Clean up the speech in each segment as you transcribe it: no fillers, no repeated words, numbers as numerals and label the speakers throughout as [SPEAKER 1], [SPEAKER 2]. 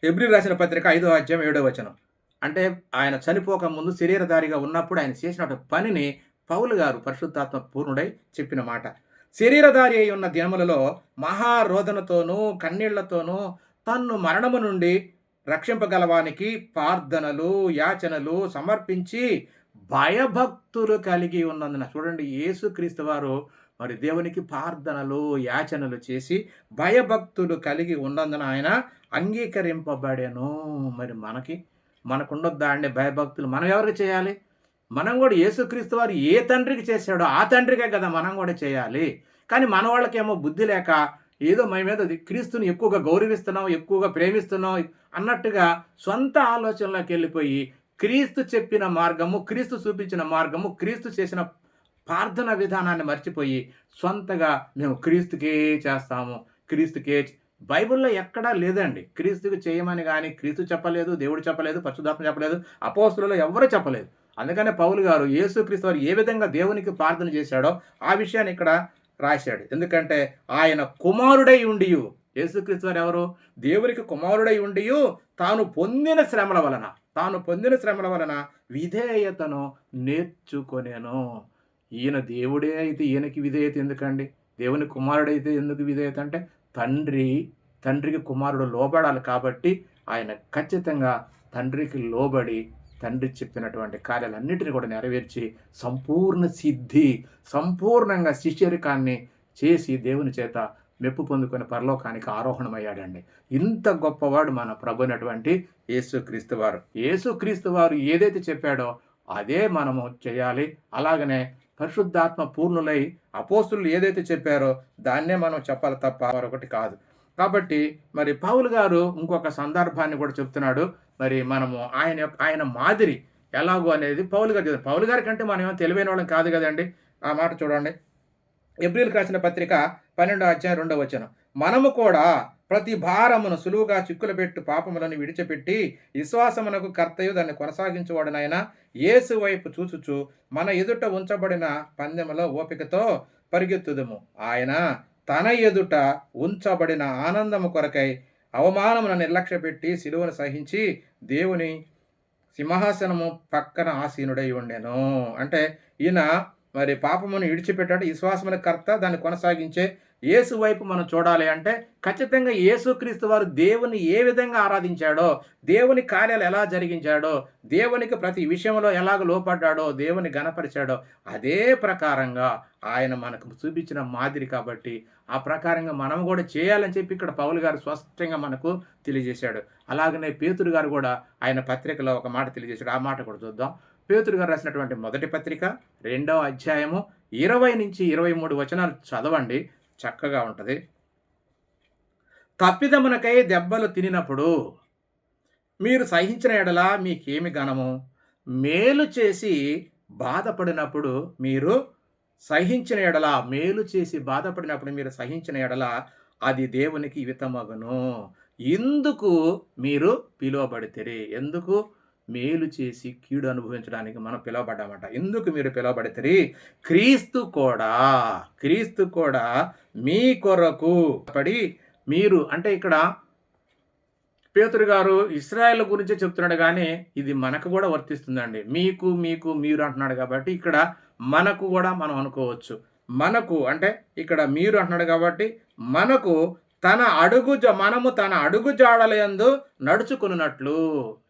[SPEAKER 1] హెబ్రీయులకు రాసిన పత్రిక 5వ అధ్యాయం 7వ వచనం. అంటే ఆయన చనిపోక ముందు శరీరధారిగా ఉన్నప్పుడు ఆయన చేసినటువంటి పనిని పౌలు గారు పరిశుద్ధాత్మ పూర్ణుడై చెప్పిన మాట. శరీరధారి అయి ఉన్న దినములలో మహారోదనతోనూ, కన్నీళ్లతోనూ తన్ను మరణము నుండి రక్షింపగలవానికి ప్రార్థనలు, యాచనలు సమర్పించి భయభక్తులు కలిగి ఉన్నందున చూడండి యేసుక్రీస్తు వారు మరి దేవునికి ప్రార్థనలు, యాచనలు చేసి భయభక్తులు కలిగి ఉన్నందున ఆయన అంగీకరింపబడెను. మరి మనకుండొద్దా అండి భయభక్తులు? మనం ఎవరికి చేయాలి? మనం కూడా యేసుక్రీస్తు వారు ఏ తండ్రికి చేశాడో ఆ తండ్రికే కదా మనం కూడా చేయాలి. కానీ మన వాళ్ళకేమో బుద్ధి లేక ఏదో మేమేదో క్రీస్తుని ఎక్కువగా గౌరవిస్తున్నాం, ఎక్కువగా ప్రేమిస్తున్నాం అన్నట్టుగా సొంత ఆలోచనలోకి వెళ్ళిపోయి క్రీస్తు చెప్పిన మార్గము, క్రీస్తు చూపించిన మార్గము, క్రీస్తు చేసిన ప్రార్థన విధానాన్ని మర్చిపోయి సొంతగా మేము క్రీస్తుకే చేస్తాము, క్రీస్తుకే బైబిల్‌లో ఎక్కడా లేదండి. క్రీస్తుకి చేయమని గాని క్రీస్తు చెప్పలేదు, దేవుడు చెప్పలేదు, పరిశుద్ధాత్మ చెప్పలేదు, అపోస్తలులు ఎవ్వరు చెప్పలేదు. అందుకనే పౌలు గారు యేసుక్రీస్తు వారు ఏ విధంగా దేవునికి ప్రార్థన చేశాడో ఆ విషయాన్ని ఇక్కడ రాశాడు. ఎందుకంటే ఆయన కుమారుడై ఉండియు, యేసుక్రీస్తు వారు ఎవరు? దేవునికి కుమారుడై ఉండియు తాను పొందిన శ్రమల వలన విధేయతను నేర్చుకొనెను. ఈయన దేవుడే అయితే ఈయనకి విధేయత ఎందుకండి? దేవుని కుమారుడైతే ఎందుకు విధేయత అంటే తండ్రికి కుమారుడు లోబడాలి కాబట్టి ఆయన ఖచ్చితంగా తండ్రికి లోబడి తండ్రి చెప్పినటువంటి కార్యాలన్నిటిని కూడా నెరవేర్చి సంపూర్ణంగా శిష్యరికాన్ని చేసి దేవుని చేత మెప్పు పొందుకొని పరలోకానికి ఆరోహణమయ్యాడండి. ఇంత గొప్పవాడు మన ప్రభునటువంటి యేసుక్రీస్తు వారు. యేసుక్రీస్తు వారు ఏదైతే చెప్పాడో అదే మనము చేయాలి. అలాగనే పరిశుద్ధాత్మ పూర్ణులై అపోస్తులు ఏదైతే చెప్పారో దాన్నే మనం చెప్పాలి తప్ప మరొకటి కాదు. కాబట్టి మరి పౌలు గారు ఇంకొక సందర్భాన్ని కూడా చెప్తున్నాడు. మరి మనము ఆయన మాదిరి ఎలాగో అనేది పౌలు గారు చెప్తారు. పౌలు గారి కంటే మనం ఏమో తెలివైన వాళ్ళం కాదు కదండి. ఆ మాట చూడండి. హెబ్రీయులకు రాసిన పత్రిక 12వ అధ్యాయం 2వ వచనం. మనము కూడా ప్రతి భారమును సులువుగా చిక్కులబెట్టు పాపములను విడిచిపెట్టి విశ్వాసమునకు కర్తయు దాన్ని కొనసాగించువాడనైనా యేసు వైపు చూచుచు మన ఎదుట ఉంచబడిన పందెములో ఓపికతో పరిగెత్తుదుము. ఆయన తన ఎదుట ఉంచబడిన ఆనందము కొరకై అవమానమును నిర్లక్ష్యపెట్టి సిలువను సహించి దేవుని సింహాసనము పక్కన ఆసీనుడై ఉండెను. అంటే ఈయన మరి పాపమును విడిచిపెట్టాడు, విశ్వాసమున కర్త, దాన్ని కొనసాగించే యేసు వైపు మనం చూడాలి అంటే ఖచ్చితంగా యేసుక్రీస్తు వారు దేవుని ఏ విధంగా ఆరాధించాడో, దేవుని కార్యాలు ఎలా జరిగించాడో, దేవునికి ప్రతి విషయంలో ఎలాగ లోపడ్డాడో, దేవుని ఘనపరిచాడో అదే ప్రకారంగా ఆయన మనకు చూపించిన మాదిరి కాబట్టి ఆ ప్రకారంగా మనం కూడా చేయాలని చెప్పి ఇక్కడ పౌలు గారు స్పష్టంగా మనకు తెలియజేశాడు. అలాగనే పేతురు గారు కూడా ఆయన పత్రికలో ఒక మాట తెలియజేశాడు. ఆ మాట కూడా చూద్దాం. పేతురు గారు రాసినటువంటి మొదటి పత్రిక 2వ అధ్యాయము 20 నుంచి 23 వచనాలు చదవండి, చక్కగా ఉంటుంది. తప్పిదమునకై దెబ్బలు తినినప్పుడు మీరు సహించిన ఎడల మీకేమి ఘనము? మేలు చేసి బాధపడినప్పుడు మీరు సహించిన ఎడల అది దేవునికి హితమగును. ఎందుకు మీరు పిలువబడితిరి? ఎందుకు? మేలు చేసి కీడు అనుభవించడానికి మనం పిలువబడ్డామట. ఎందుకు మీరు పిలువబడితిరి? క్రీస్తు కూడా మీ కొరకు పడి మీరు, అంటే ఇక్కడ పేతురు గారు ఇశ్రాయేల్ గురించే చెప్తున్నాడు కానీ ఇది మనకు కూడా వర్తిస్తుందండి. మీకు మీరు అంటున్నాడు కాబట్టి ఇక్కడ మనకు కూడా మనం అనుకోవచ్చు. మనకు అంటే ఇక్కడ మీరు అంటున్నాడు కాబట్టి మనకు మనము తన అడుగు జాడలయందు నడుచుకొనున్నట్లు.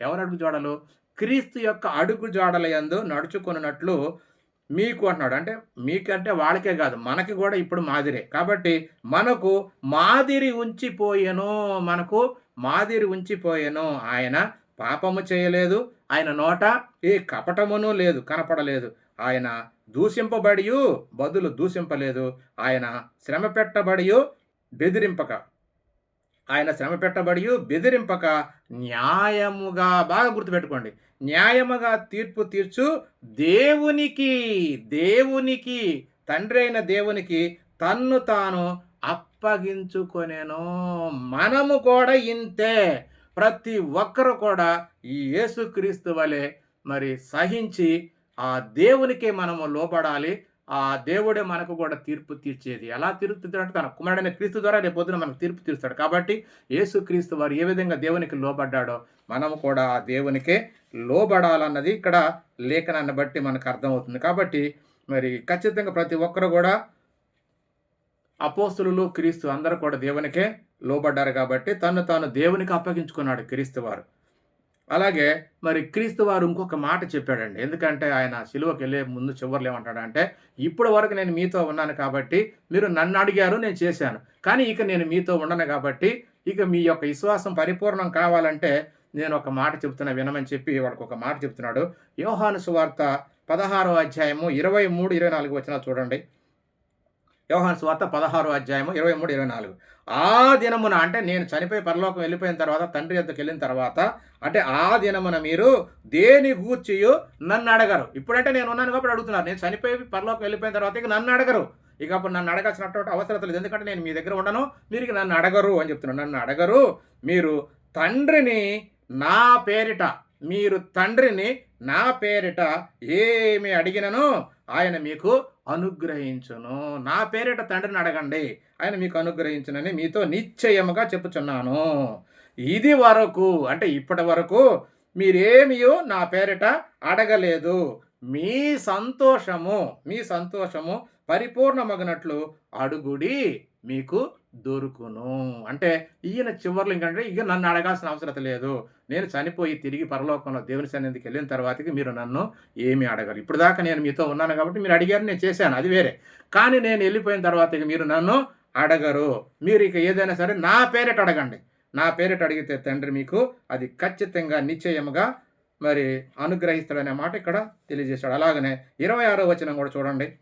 [SPEAKER 1] ఎవరు అడుగు జాడలు? క్రీస్తు యొక్క అడుగు జాడలయందు నడుచుకొనున్నట్లు మీకు అంటున్నాడు. అంటే మీకంటే వాళ్ళకే కాదు, మనకి కూడా ఇప్పుడు మాదిరే. కాబట్టి మనకు మాదిరి ఉంచిపోయెను. ఆయన పాపము చేయలేదు, ఆయన నోట ఏ కపటమును లేదు, కనపడలేదు. ఆయన దూషింపలేదు. ఆయన శ్రమ పెట్టబడి బెదిరింపక న్యాయముగా, బాగా గుర్తుపెట్టుకోండి, న్యాయముగా తీర్పు తీర్చు దేవునికి తండ్రి అయిన దేవునికి తన్ను తాను అప్పగించుకొనెను. మనము కూడా ఇంతే. ప్రతి ఒక్కరు కూడా ఈ యేసుక్రీస్తు వలె మరి సహించి ఆ దేవునికే మనము లోబడాలి. ఆ దేవుడే మనకు కూడా తీర్పు తీర్చేది. ఎలా తీర్పు తీర్చాడంటే తన కుమారుడైన క్రీస్తు ద్వారా రేపొద్దున మనకు తీర్పు తీరుస్తాడు. కాబట్టి యేసుక్రీస్తు వారు ఏ విధంగా దేవునికి లోబడ్డాడో మనము కూడా ఆ దేవునికే లోబడాలన్నది ఇక్కడ లేఖనాన్ని బట్టి మనకు అర్థమవుతుంది. కాబట్టి మరి ఖచ్చితంగా ప్రతి ఒక్కరు కూడా అపోస్తలులు, క్రీస్తు అందరూ కూడా దేవునికే లోబడ్డారు కాబట్టి తన్ను తాను దేవునికి అప్పగించుకున్నాడు క్రీస్తు వారు. అలాగే మరి క్రీస్తు వారు ఇంకొక మాట చెప్పాడండి. ఎందుకంటే ఆయన సిలువకెళ్ళే ముందు చివర్లో ఏమంటాడంటే, "ఇప్పటి వరకు నేను మీతో ఉన్నాను కాబట్టి మీరు నన్ను అడిగారు నేను చేశాను. కానీ ఇక నేను మీతో ఉండను కాబట్టి ఇక మీ యొక్క విశ్వాసం పరిపూర్ణం కావాలంటే నేను ఒక మాట చెప్తున్నా వినమని" చెప్పి వాళ్ళకొక మాట చెప్తున్నాడు. యోహాను సువార్త 16వ అధ్యాయము 23, 24 వచనాలు చూడండి. యోహాను సువార్త 16వ అధ్యాయము 23, 24. ఆ దినమున అంటే నేను చనిపోయి పరలోకం వెళ్ళిపోయిన తర్వాత తండ్రి యొద్దకెళ్ళిన తర్వాత అంటే ఆ దినమున మీరు దేని గూర్చియు నన్ను అడగరు. ఇప్పుడంటే నేను ఉన్నాను కాబట్టి అడుగుతున్నారు. నేను చనిపోయి పరలోకం వెళ్ళిపోయిన తర్వాత ఇక నన్ను అడగరు. ఇక అప్పుడు నన్ను అడగాల్సినటువంటి అవసరం లేదు. ఎందుకంటే నేను మీ దగ్గర ఉండను. మీరు ఇక నన్ను అడగరు అని చెప్తున్నాను. నన్ను అడగరు. మీరు తండ్రిని నా పేరిట మీరు తండ్రిని నా పేరిట ఏమి అడిగినను ఆయన మీకు అనుగ్రహించును. నా పేరిట తండ్రిని అడగండి, ఆయన మీకు అనుగ్రహించునని మీతో నిశ్చయముగా చెప్పుచున్నాను. ఇది వరకు అంటే ఇప్పటి వరకు మీరేమియో నా పేరిట అడగలేదు. మీ సంతోషము పరిపూర్ణమగినట్లు అడుగుడి మీకు దొరుకును. అంటే ఈయన చివర్లో ఇంకంటే ఇక నన్ను అడగాల్సిన అవసరం లేదు. నేను చనిపోయి తిరిగి పరలోకంలో దేవుని సన్నిధికి వెళ్ళిన తర్వాతకి మీరు నన్ను ఏమీ అడగరు. ఇప్పుడు దాకా నేను మీతో ఉన్నాను కాబట్టి మీరు అడిగారు, నేను చేశాను, అది వేరే. కానీ నేను వెళ్ళిపోయిన తర్వాత ఇక మీరు నన్ను అడగరు. మీరు ఇక ఏదైనా సరే నా పేరిట అడగండి. నా పేరిట అడిగితే తండ్రి మీకు అది ఖచ్చితంగా నిశ్చయముగా మరి అనుగ్రహిస్తాడనే మాట ఇక్కడ తెలియజేశాడు. అలాగనే 26వ వచనం కూడా చూడండి.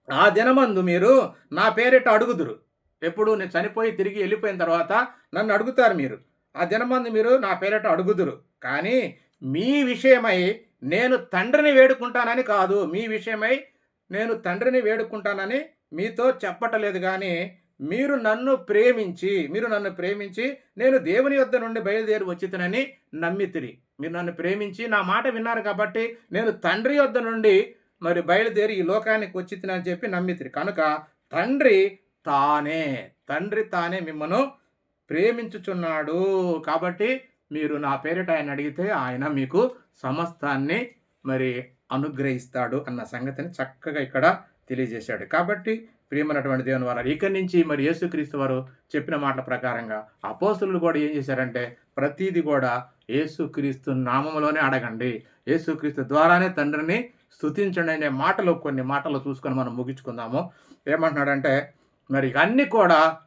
[SPEAKER 1] ఆ దినమందు మీరు నా పేరిట అడుగుదురు. ఎప్పుడు నేను చనిపోయి తిరిగి వెళ్ళిపోయిన తర్వాత నన్ను అడుగుతారు మీరు. ఆ దినమందు మీరు నా పేరిట అడుగుదురు. కానీ మీ విషయమై నేను తండ్రిని వేడుకుంటానని కాదు. మీ విషయమై నేను తండ్రిని వేడుకుంటానని మీతో చెప్పటలేదు గానీ మీరు నన్ను ప్రేమించి నేను దేవుని యొద్ద నుండి బయలుదేరి వచ్చితినని నమ్మితిరి. మీరు నన్ను ప్రేమించి నా మాట విన్నారు కాబట్టి నేను తండ్రి యొద్ద నుండి మరి బయలుదేరి ఈ లోకానికి వచ్చితినని చెప్పి నమ్మితిరి. కనుక తండ్రి తానే మిమ్మను ప్రేమించుచున్నాడు. కాబట్టి మీరు నా పేరిట ఆయన అడిగితే ఆయన మీకు సమస్తాన్ని మరి అనుగ్రహిస్తాడు అన్న సంగతిని చక్కగా ఇక్కడ తెలియజేశాడు. కాబట్టి ప్రియమైనటువంటి దేవుని వారు ఇక్కడి నుంచి మరి యేసుక్రీస్తు వారు చెప్పిన మాటల ప్రకారంగా అపోస్తలులు కూడా ఏం చేశారంటే ప్రతిదీ కూడా యేసుక్రీస్తు నామములోనే అడగండి, యేసుక్రీస్తు ద్వారానే తండ్రిని స్తుతించండి అనే మాటలు కొన్ని మాటలు చూసుకొని మనం ముగించుకుందాము. ఏమంటున్నాడంటే మరి అన్నీ కూడా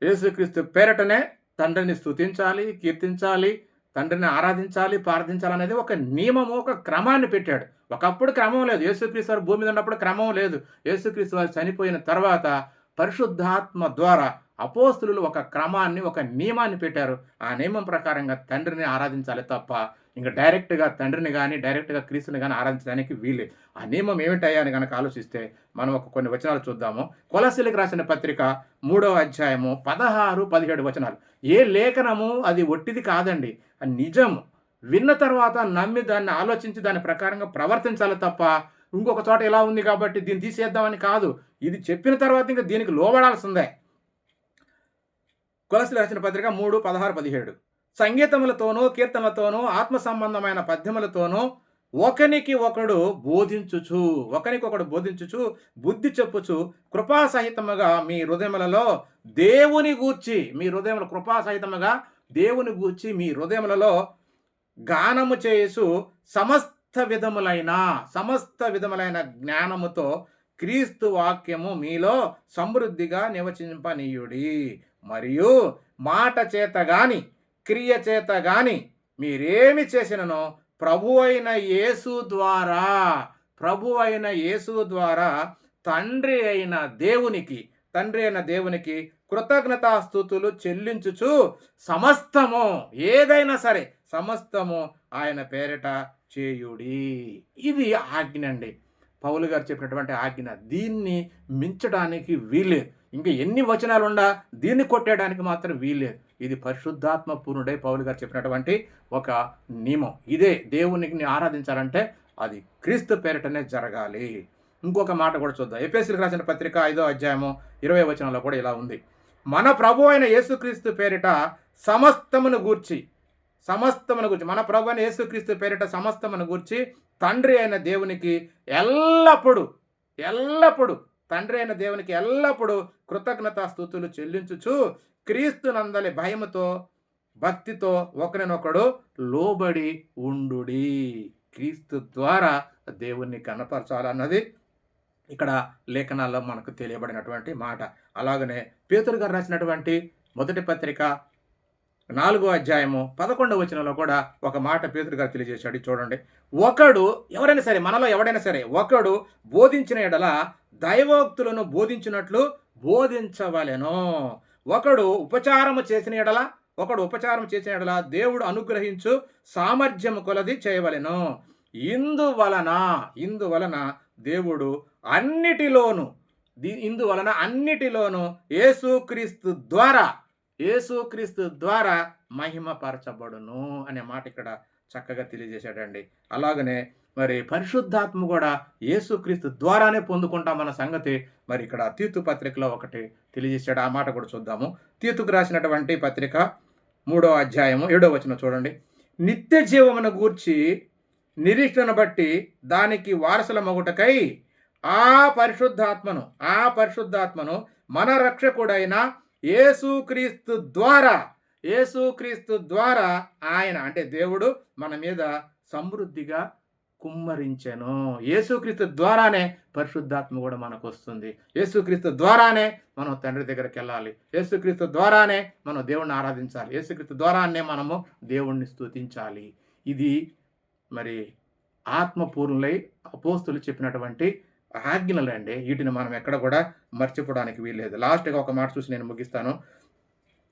[SPEAKER 1] యేసుక్రీస్తు పేరటనే తండ్రిని స్తుతించాలి, కీర్తించాలి, తండ్రిని ఆరాధించాలి, ప్రార్థించాలి అనేది ఒక నియమము, ఒక క్రమాన్ని పెట్టాడు. ఒకప్పుడు క్రమం లేదు. యేసుక్రీస్తు వారు భూమి మీద ఉన్నప్పుడు క్రమం లేదు. యేసుక్రీస్తు వారు చనిపోయిన తర్వాత పరిశుద్ధాత్మ ద్వారా అపోస్తులు ఒక క్రమాన్ని, ఒక నియమాన్ని పెట్టారు. ఆ నియమం ప్రకారంగా తండ్రిని ఆరాధించాలి తప్ప ఇంకా డైరెక్ట్గా తండ్రిని కానీ డైరెక్ట్గా క్రీస్తుని కానీ ఆరాధించడానికి వీలే. ఆ నియమం ఏమిటయ్యా అని కనుక ఆలోచిస్తే మనం కొన్ని వచనాలు చూద్దాము. కొలస్సీలకు రాసిన పత్రిక 3వ అధ్యాయము 16, 17 వచనాలు. ఏ లేఖనము అది ఒట్టిది కాదండి, అది నిజం. విన్న తర్వాత నమ్మి దాన్ని ఆలోచించి దాని ప్రకారంగా ప్రవర్తించాలి తప్ప ఇంకొక చోట ఇలా ఉంది కాబట్టి దీన్ని తీసేద్దామని కాదు. ఇది చెప్పిన తర్వాత ఇంకా దీనికి లోబడాల్సిందే. కొలస్సీలకు రాసిన పత్రిక 3, 16, 17. సంగీతములతోనూ కీర్తనలతోనూ ఆత్మ సంబంధమైన పద్యములతోనూ ఒకనికొకడు బోధించుచు బుద్ధి చెప్పుచు కృపాసహితముగా మీ హృదయములలో దేవుని గూర్చి మీ హృదయములలో గానము చేసు సమస్త విధములైన జ్ఞానముతో క్రీస్తు వాక్యము మీలో సమృద్ధిగా నివసింపనీయుడి. మరియు మాట చేత గాని క్రియ చేత గాని మీరేమి చేసిననో ప్రభు అయిన యేసు ద్వారా తండ్రి అయిన దేవునికి కృతజ్ఞతాస్తుతులు చెల్లించుచు సమస్తము ఏదైనా సరే సమస్తము ఆయన పేరిట చేయుడి. ఇది ఆజ్ఞ అండి. పౌలు గారు చెప్పినటువంటి ఆజ్ఞ. దీన్ని మించడానికి వీల్లేదు. ఇంకా ఎన్ని వచనాలు ఉండా దీన్ని కొట్టేయడానికి మాత్రం వీల్లేదు. ఇది పరిశుద్ధాత్మ పూర్ణుడై పౌలు గారు చెప్పినటువంటి ఒక నియమం. ఇదే దేవునికి ఆరాధించాలంటే అది క్రీస్తు పేరిటనే జరగాలి. ఇంకొక మాట కూడా చూద్దాం. ఎఫెసీయులకు రాసిన పత్రిక 5వ అధ్యాయము 20వ వచనంలో కూడా ఇలా ఉంది. మన ప్రభు అయిన యేసుక్రీస్తు పేరిట సమస్తమును గూర్చి మన ప్రభు అయిన యేసుక్రీస్తు పేరిట సమస్తమును గూర్చి తండ్రి అయిన దేవునికి ఎల్లప్పుడు తండ్రి అయిన దేవునికి ఎల్లప్పుడు కృతజ్ఞతాస్తుతులు చెల్లించుచు క్రీస్తునందలి భయముతో భక్తితో ఒకరినొకడు లోబడి ఉండుడి. క్రీస్తు ద్వారా దేవుణ్ణి కనపరచాలన్నది ఇక్కడ లేఖనాల్లో మనకు తెలియబడినటువంటి మాట. అలాగనే పేతురు గారు రాసినటువంటి మొదటి పత్రిక 4వ అధ్యాయము 11వ వచనంలో కూడా ఒక మాట పేతురు గారు తెలియజేశాడు. చూడండి, మనలో ఎవడైనా సరే ఒకడు బోధించిన ఎడల దైవోక్తులను బోధించినట్లు బోధించవలెను. ఒకడు ఉపచారము చేసిన ఎడల దేవుడు అనుగ్రహించు సామర్థ్యము కొలది చేయవలెను. ఇందువలన దేవుడు అన్నిటిలోను యేసుక్రీస్తు ద్వారా మహిమపరచబడును అనే మాట ఇక్కడ చక్కగా తెలియజేశాడండి. అలాగనే మరి పరిశుద్ధాత్మ కూడా యేసుక్రీస్తు ద్వారానే పొందుకుంటామన్న సంగతి మరి ఇక్కడ తీతు పత్రికలో ఒకటి తెలియజేశాడు. ఆ మాట కూడా చూద్దాము. తీతుకు రాసినటువంటి పత్రిక 3వ అధ్యాయము 7వ వచనం చూడండి. నిత్య జీవమును గూర్చి నిరీక్షణ బట్టి దానికి వారసుల మగుటకై ఆ పరిశుద్ధాత్మను మన రక్షకుడైన యేసుక్రీస్తు ద్వారా ఆయన అంటే దేవుడు మన మీద సమృద్ధిగా కుమ్మరించెను. యేసుక్రీస్తు ద్వారానే పరిశుద్ధాత్మ కూడా మనకు వస్తుంది. యేసుక్రీస్తు ద్వారానే మనం తండ్రి దగ్గరికి వెళ్ళాలి. యేసుక్రీస్తు ద్వారానే మనం దేవుణ్ణి ఆరాధించాలి. యేసుక్రీస్తు ద్వారానే మనము దేవుణ్ణి స్తుతించాలి. ఇది మరి ఆత్మపూర్ణులై అపోస్తులు చెప్పినటువంటి ఆజ్ఞలండి. వీటిని మనం ఎక్కడ కూడా మర్చిపోవడానికి వీల్లేదు. లాస్ట్గా ఒక మాట చూసి నేను ముగిస్తాను.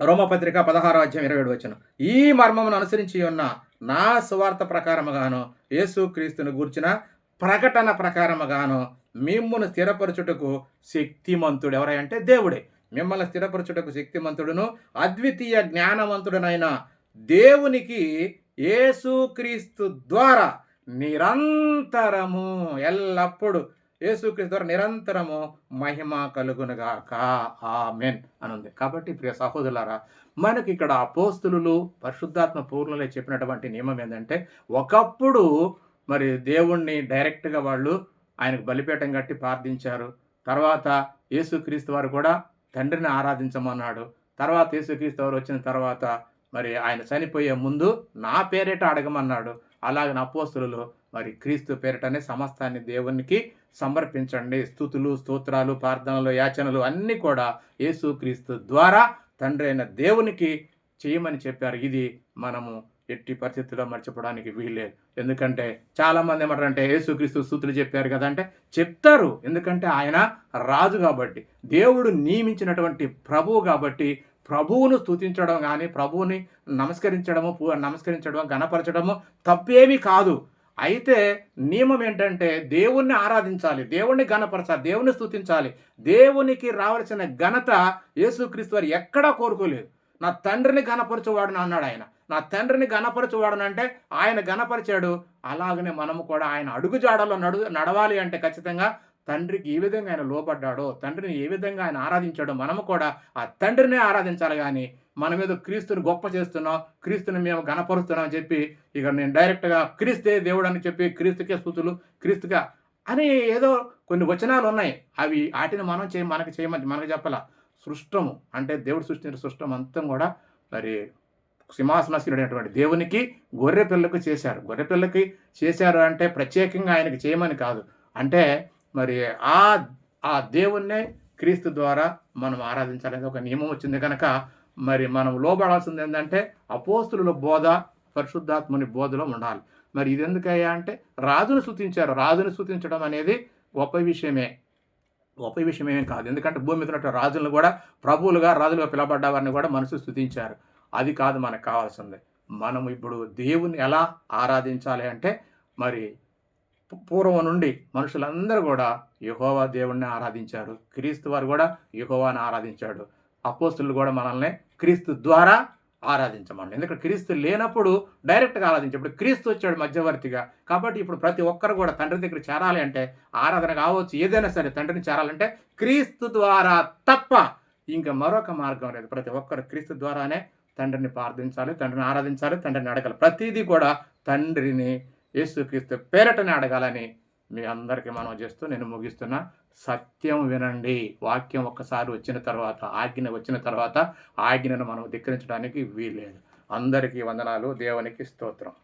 [SPEAKER 1] రోమపత్రిక 16వ అధ్యాయం 27వ వచనం. ఈ మర్మమును అనుసరించి ఉన్న నా సువార్త ప్రకారముగాను యేసుక్రీస్తును గూర్చిన ప్రకటన ప్రకారముగాను మిమ్మును స్థిరపరచుటకు శక్తిమంతుడు ఎవరంటే దేవుడే. మిమ్మల్ని స్థిరపరచుటకు శక్తిమంతుడును అద్వితీయ జ్ఞానవంతుడనైన దేవునికి యేసుక్రీస్తు ద్వారా నిరంతరము ఎల్లప్పుడు యేసుక్రీస్తు ద్వారా నిరంతరము మహిమ కలుగునుగాక. ఆమేన్ అని ఉంది. కాబట్టి ప్రియ సహోదరులారా, మనకి ఇక్కడ అపోస్తులు పరిశుద్ధాత్మ పూర్ణులే చెప్పినటువంటి నియమం ఏంటంటే, ఒకప్పుడు మరి దేవుణ్ణి డైరెక్ట్గా వాళ్ళు ఆయనకు బలిపీఠం కట్టి ప్రార్థించారు. తర్వాత యేసుక్రీస్తు వారు కూడా తండ్రిని ఆరాధించమన్నాడు. తర్వాత యేసుక్రీస్తు వారు వచ్చిన తర్వాత మరి ఆయన చనిపోయే ముందు నా పేరిట అడగమన్నాడు. అలాగే అపోస్తులు మరి క్రీస్తు పేరిటనే సమస్తాన్ని దేవునికి సమర్పించండి. స్తుతులు, స్తోత్రాలు, ప్రార్థనలు, యాచనలు అన్నీ కూడా యేసుక్రీస్తు ద్వారా తండ్రి అయిన దేవునికి చేయమని చెప్పారు. ఇది మనము ఎట్టి పరిస్థితుల్లో మర్చిపోవడానికి వీల్లేదు. ఎందుకంటే చాలామంది ఏమంటారంటే యేసుక్రీస్తు స్తుతులు చెప్పారు కదా అంటే చెప్తారు. ఎందుకంటే ఆయన రాజు కాబట్టి, దేవుడు నియమించినటువంటి ప్రభువు కాబట్టి ప్రభువును స్తుతించడం కానీ ప్రభువుని నమస్కరించడం ఘనపరచడము తప్పేమీ కాదు. అయితే నియమం ఏంటంటే దేవుణ్ణి ఆరాధించాలి, దేవుణ్ణి ఘనపరచాలి, దేవుణ్ణి స్తుతించాలి. దేవునికి రావాల్సిన ఘనత యేసుక్రీస్తు వారు ఎక్కడా కోరుకోలేదు. నా తండ్రిని ఘనపరచువాడును అన్నాడు ఆయన. నా తండ్రిని ఘనపరచువాడును అంటే ఆయన ఘనపరిచాడు. అలాగనే మనము కూడా ఆయన అడుగుజాడలో నడవాలి అంటే ఖచ్చితంగా తండ్రికి ఏ విధంగా ఆయన లోపడ్డాడో, తండ్రిని ఏ విధంగా ఆయన ఆరాధించాడో మనము కూడా ఆ తండ్రినే ఆరాధించాలి. కానీ మన మీద క్రీస్తుని గొప్ప చేస్తున్నాం, క్రీస్తుని మేము ఘనపరుస్తున్నాం అని చెప్పి ఇక నేను డైరెక్ట్గా క్రీస్తే దేవుడు అని చెప్పి క్రీస్తుకే స్తుతులు, క్రీస్తుగా అని ఏదో కొన్ని వచనాలు ఉన్నాయి. అవి వాటిని మనకు చేయమని మనకు చెప్పాల. సృష్టము అంటే దేవుడు సృష్టించిన సృష్టం అంతం కూడా మరి సింహాసనాసీనుడైనటువంటి దేవునికి గొర్రె పిల్లకు చేశారు. గొర్రె పిల్లకి చేశారు అంటే ప్రత్యేకంగా ఆయనకి చేయమని కాదు. అంటే మరి ఆ దేవుణ్ణే క్రీస్తు ద్వారా మనం ఆరాధించాలని ఒక నియమం వచ్చింది కనుక మరి మనం లోబడాల్సింది ఏంటంటే అపోస్తుల బోధ, పరిశుద్ధాత్మని బోధలో ఉండాలి. మరి ఇది ఎందుకయ్యా అంటే రాజును స్తుతించారు. రాజును స్తుతించడం అనేది గొప్ప విషయమేం కాదు. ఎందుకంటే భూమి మీద ఉన్నటువంటి రాజులను కూడా రాజులుగా పిలవబడ్డ వారిని కూడా మనుషులు స్తుతించారు. అది కాదు మనకు కావాల్సింది. మనం ఇప్పుడు దేవుని ఎలా ఆరాధించాలి అంటే మరి పూర్వం నుండి మనుషులందరూ కూడా యెహోవా దేవుణ్ణి ఆరాధించారు. క్రీస్తు వారు కూడా యెహోవాని ఆరాధించాడు. అపోస్తులు కూడా మనల్ని క్రీస్తు ద్వారా ఆరాధించమన్నాడు. ఎందుకంటే క్రీస్తు లేనప్పుడు డైరెక్ట్‌గా ఆరాధించాం. ఇప్పుడు క్రీస్తు వచ్చాడు మధ్యవర్తిగా. కాబట్టి ఇప్పుడు ప్రతి ఒక్కరు కూడా తండ్రి దగ్గరికి చేరాలి అంటే ఆరాధన కావచ్చు, ఏదైనా సరే తండ్రిని చేరాలంటే క్రీస్తు ద్వారా తప్ప ఇంక మరొక మార్గం లేదు. ప్రతి ఒక్కరు క్రీస్తు ద్వారానే తండ్రిని ప్రార్థించాలి, తండ్రిని ఆరాధించాలి, తండ్రిని అడగాలి. ప్రతీదీ కూడా తండ్రిని యేసుక్రీస్తు పేరటనే అడగాలని మీ అందరికీ మనవి చేస్తూ నేను ముగిస్తున్నా. సత్యం వినండి. వాక్యం ఒక్కసారి వచ్చిన తర్వాత, ఆజ్ఞ వచ్చిన తర్వాత ఆజ్ఞను మనం ధిక్కరించడానికి వీల్లేదు. అందరికీ వందనాలు. దేవునికి స్తోత్రం.